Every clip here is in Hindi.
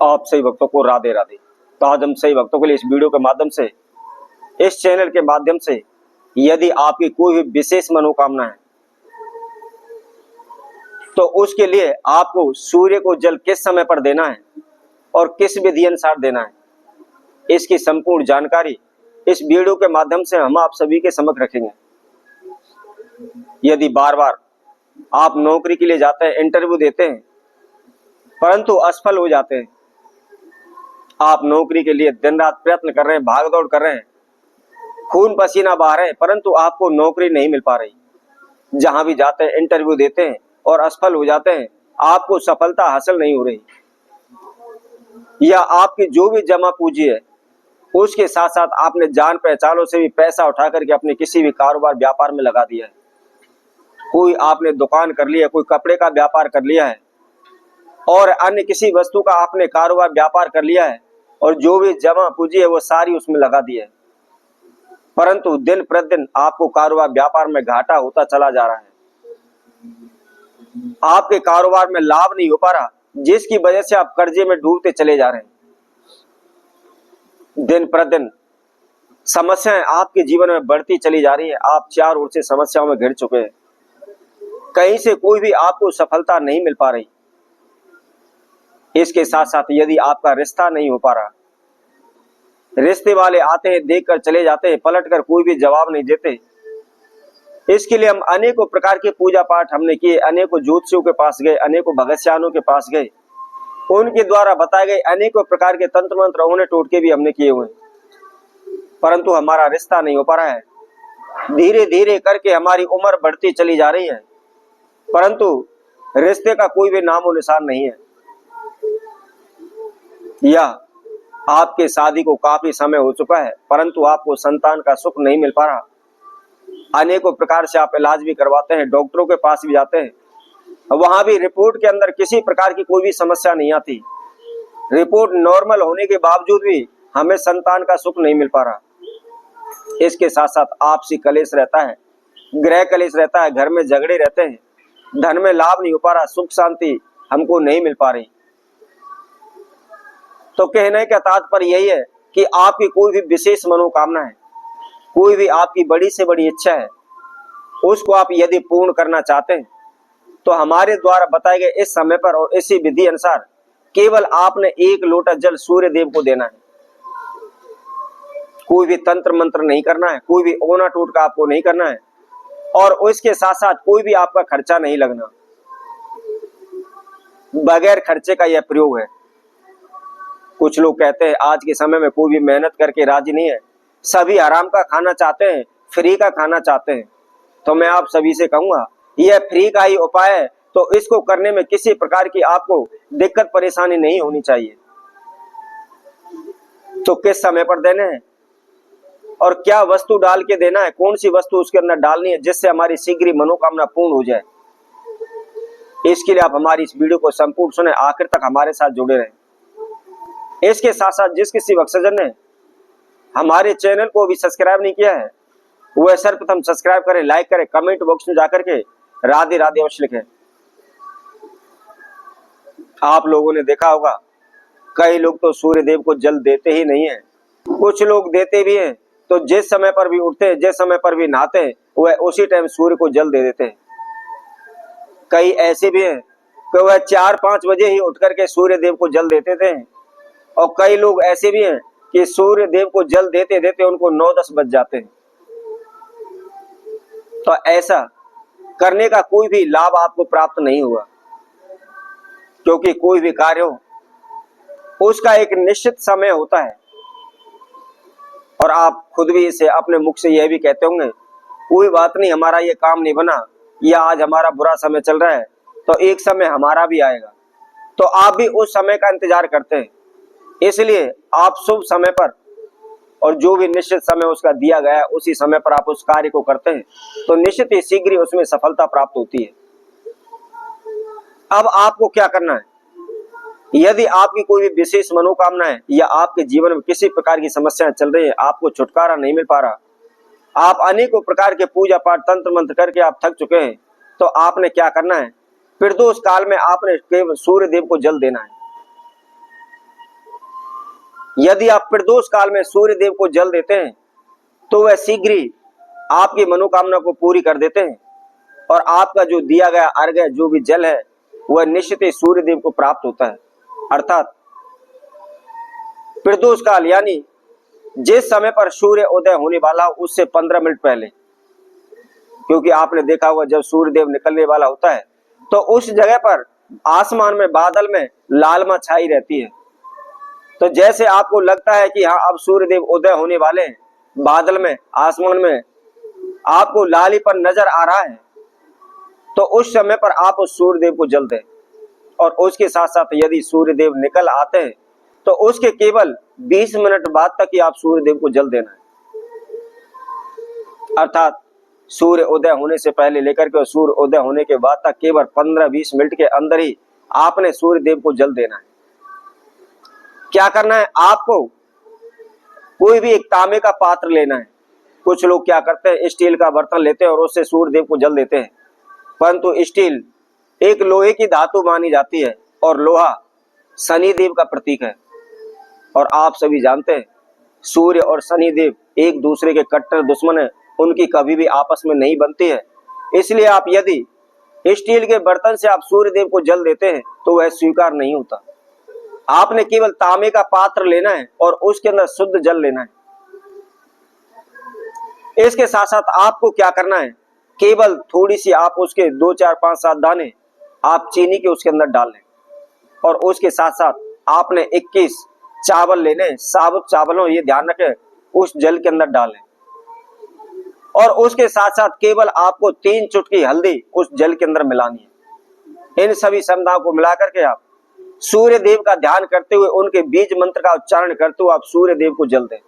आप सही भक्तों को राधे राधे। तो आज हम सही भक्तों के लिए इस वीडियो के माध्यम से, इस चैनल के माध्यम से, यदि आपकी कोई भी विशेष मनोकामना है तो उसके लिए आपको सूर्य को जल किस समय पर देना है और किस विधि अनुसार देना है, इसकी संपूर्ण जानकारी इस वीडियो के माध्यम से हम आप सभी के समक्ष रखेंगे। यदि बार बार आप नौकरी के लिए जाते हैं, इंटरव्यू देते हैं, परंतु असफल हो जाते हैं, आप नौकरी के लिए दिन रात प्रयत्न कर रहे हैं, भागदौड़ कर रहे हैं, खून पसीना बहा रहे हैं, परंतु आपको नौकरी नहीं मिल पा रही, जहां भी जाते हैं इंटरव्यू देते हैं और असफल हो जाते हैं, आपको सफलता हासिल नहीं हो रही, या आपकी जो भी जमा पूंजी है उसके साथ साथ आपने जान पहचानों से भी पैसा उठा करके अपने किसी भी कारोबार व्यापार में लगा दिया है, कोई आपने दुकान कर लिया, कोई कपड़े का व्यापार कर लिया है और अन्य किसी वस्तु का आपने कारोबार व्यापार कर लिया है और जो भी जमा पूंजी है वो सारी उसमें लगा दी है, परंतु दिन प्रतिदिन आपको कारोबार व्यापार में घाटा होता चला जा रहा है, आपके कारोबार में लाभ नहीं हो पा रहा, जिसकी वजह से आप कर्जे में डूबते चले जा रहे हैं। दिन प्रतिदिन समस्याएं आपके जीवन में बढ़ती चली जा रही है, आप चारों ओर से समस्याओं में घिर चुके हैं, कहीं से कोई भी आपको सफलता नहीं मिल पा रही। इसके साथ साथ यदि आपका रिश्ता नहीं हो पा रहा, रिश्ते वाले आते हैं, देख कर चले जाते हैं, पलट कर कोई भी जवाब नहीं देते, इसके लिए हम अनेकों प्रकार के पूजा पाठ हमने किए, अनेकों ज्योतिषियों के पास गए, अनेकों भगस्यानों के पास गए, उनके द्वारा बताए गए अनेकों प्रकार के तंत्र मंत्र उन्हें टोटके भी हमने किए हुए, परंतु हमारा रिश्ता नहीं हो पा रहा है। धीरे धीरे करके हमारी उम्र बढ़ती चली जा रही है, परंतु रिश्ते का कोई भी नामो निशान नहीं है, या आपके शादी को काफी समय हो चुका है परंतु आपको संतान का सुख नहीं मिल पा रहा। अनेकों प्रकार से आप इलाज भी करवाते हैं, डॉक्टरों के पास भी जाते हैं, वहां भी रिपोर्ट के अंदर किसी प्रकार की कोई भी समस्या नहीं आती, रिपोर्ट नॉर्मल होने के बावजूद भी हमें संतान का सुख नहीं मिल पा रहा। इसके साथ साथ आपसी कलेश रहता है, गृह कलेश रहता है, घर में झगड़े रहते हैं, धन में लाभ नहीं हो पा रहा, सुख शांति हमको नहीं मिल पा रही। तो कहने का तात्पर्य यही है कि आपकी कोई भी विशेष मनोकामना है, कोई भी आपकी बड़ी से बड़ी इच्छा है, उसको आप यदि पूर्ण करना चाहते हैं तो हमारे द्वारा बताए गए इस समय पर और इसी विधि अनुसार केवल आपने 1 लोटा जल सूर्य देव को देना है। कोई भी तंत्र मंत्र नहीं करना है, कोई भी ओना टोटका आपको नहीं करना है, और उसके साथ साथ कोई भी आपका खर्चा नहीं लगना, बगैर खर्चे का यह प्रयोग है। कुछ लोग कहते हैं आज के समय में कोई भी मेहनत करके राजी नहीं है, सभी आराम का खाना चाहते हैं, फ्री का खाना चाहते हैं। तो मैं आप सभी से कहूंगा यह फ्री का ही उपाय है, तो इसको करने में किसी प्रकार की आपको दिक्कत परेशानी नहीं होनी चाहिए। तो किस समय पर देने हैं और क्या वस्तु डाल के देना है, कौन सी वस्तु उसके अंदर डालनी है जिससे हमारी शीघ्र मनोकामना पूर्ण हो जाए, इसके लिए आप हमारी इस वीडियो को संपूर्ण सुने, आखिर तक हमारे साथ जुड़े रहें। इसके साथ साथ जिस किसी भक्तजन ने हमारे चैनल को भी सब्सक्राइब नहीं किया है वह सर्वप्रथम सब्सक्राइब करें, लाइक करें, कमेंट बॉक्स में जाकर के राधे राधे अवश्य लिखें। आप लोगों ने देखा होगा कई लोग तो सूर्य देव को जल देते ही नहीं है, कुछ लोग देते भी हैं तो जिस समय पर भी उठते हैं, जिस समय पर भी नहाते हैं, वह उसी टाइम सूर्य को जल दे देते हैं। कई ऐसे भी हैं कि वह 4-5 बजे ही उठ करके सूर्य देव को जल देते थे, और कई लोग ऐसे भी हैं कि सूर्य देव को जल देते देते उनको 9-10 बज जाते हैं। तो ऐसा करने का कोई भी लाभ आपको प्राप्त नहीं हुआ, क्योंकि कोई भी कार्य हो उसका एक निश्चित समय होता है, और आप खुद भी इसे अपने मुख से यह भी कहते होंगे कोई बात नहीं, हमारा ये काम नहीं बना, या आज हमारा बुरा समय चल रहा है तो एक समय हमारा भी आएगा। तो आप भी उस समय का इंतजार करते हैं, इसलिए आप शुभ समय पर और जो भी निश्चित समय उसका दिया गया है उसी समय पर आप उस कार्य को करते हैं, तो निश्चित ही शीघ्र उसमें सफलता प्राप्त होती है। अब आपको क्या करना है, यदि आपकी कोई भी विशेष मनोकामना है या आपके जीवन में किसी प्रकार की समस्याएं चल रही है, आपको छुटकारा नहीं मिल पा रहा, आप अनेकों प्रकार के पूजा पाठ तंत्र मंत्र करके आप थक चुके हैं, तो आपने क्या करना है, प्रदोष काल में आपने केवल सूर्य देव को जल देना है। यदि आप प्रदोष काल में सूर्य देव को जल देते हैं तो वह शीघ्र ही आपकी मनोकामना को पूरी कर देते हैं और आपका जो दिया गया अर्घ्य जो भी जल है वह निश्चित ही सूर्य देव को प्राप्त होता है। अर्थात प्रदोष काल यानी जिस समय पर सूर्य उदय होने वाला हो उससे 15 मिनट पहले, क्योंकि आपने देखा होगा जब सूर्य देव निकलने वाला होता है तो उस जगह पर आसमान में बादल में लालिमा छाई रहती है। तो जैसे आपको लगता है कि हाँ अब सूर्य देव उदय होने वाले हैं, बादल में आसमान में आपको लालीपन नजर आ रहा है, तो उस समय पर आप उस सूर्य देव को जल दें। और उसके साथ साथ यदि सूर्य देव निकल आते हैं तो उसके केवल 20 मिनट बाद तक ही आप सूर्य देव को जल देना है। अर्थात सूर्य उदय होने से पहले लेकर के सूर्य उदय होने के बाद तक केवल 15-20 मिनट के अंदर ही आपने सूर्य देव को जल देना है। क्या करना है, आपको कोई भी एक तांबे का पात्र लेना है। कुछ लोग क्या करते हैं, स्टील का बर्तन लेते हैं और उससे सूर्य देव को जल देते हैं, परंतु स्टील एक लोहे की धातु मानी जाती है और लोहा शनि देव का प्रतीक है। और आप सभी जानते हैं सूर्य और शनि देव एक दूसरे के कट्टर दुश्मन है, उनकी कभी भी आपस में नहीं बनती है। इसलिए आप यदि स्टील के बर्तन से आप सूर्य देव को जल देते हैं तो वह स्वीकार नहीं होता। आपने केवल तांबे का पात्र लेना है और उसके अंदर शुद्ध जल लेना है। इसके साथ साथ आपको क्या करना है, केवल थोड़ी सी आप उसके 2, 4, 5, 7 दाने आप चीनी के उसके अंदर डाल लें और उसके साथ साथ आपने 21 चावल लेने, साबुत चावल हो ये ध्यान रखें, उस जल के अंदर डालें। और उसके साथ साथ केवल आपको 3 चुटकी हल्दी उस जल के अंदर मिलानी है। इन सभी समुदायों को मिलाकर के आप सूर्य देव का ध्यान करते हुए उनके बीज मंत्र का उच्चारण करते हुए आप सूर्य देव को जल दें।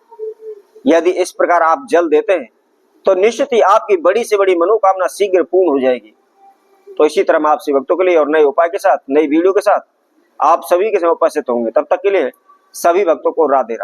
यदि इस प्रकार आप जल देते हैं तो निश्चित ही आपकी बड़ी से बड़ी मनोकामना शीघ्र पूर्ण हो जाएगी। तो इसी तरह मैं आपसे भक्तों के लिए और नए उपाय के साथ, नई वीडियो के साथ आप सभी के समय उपस्थित होंगे। तब तक के लिए सभी भक्तों को राधे राधे।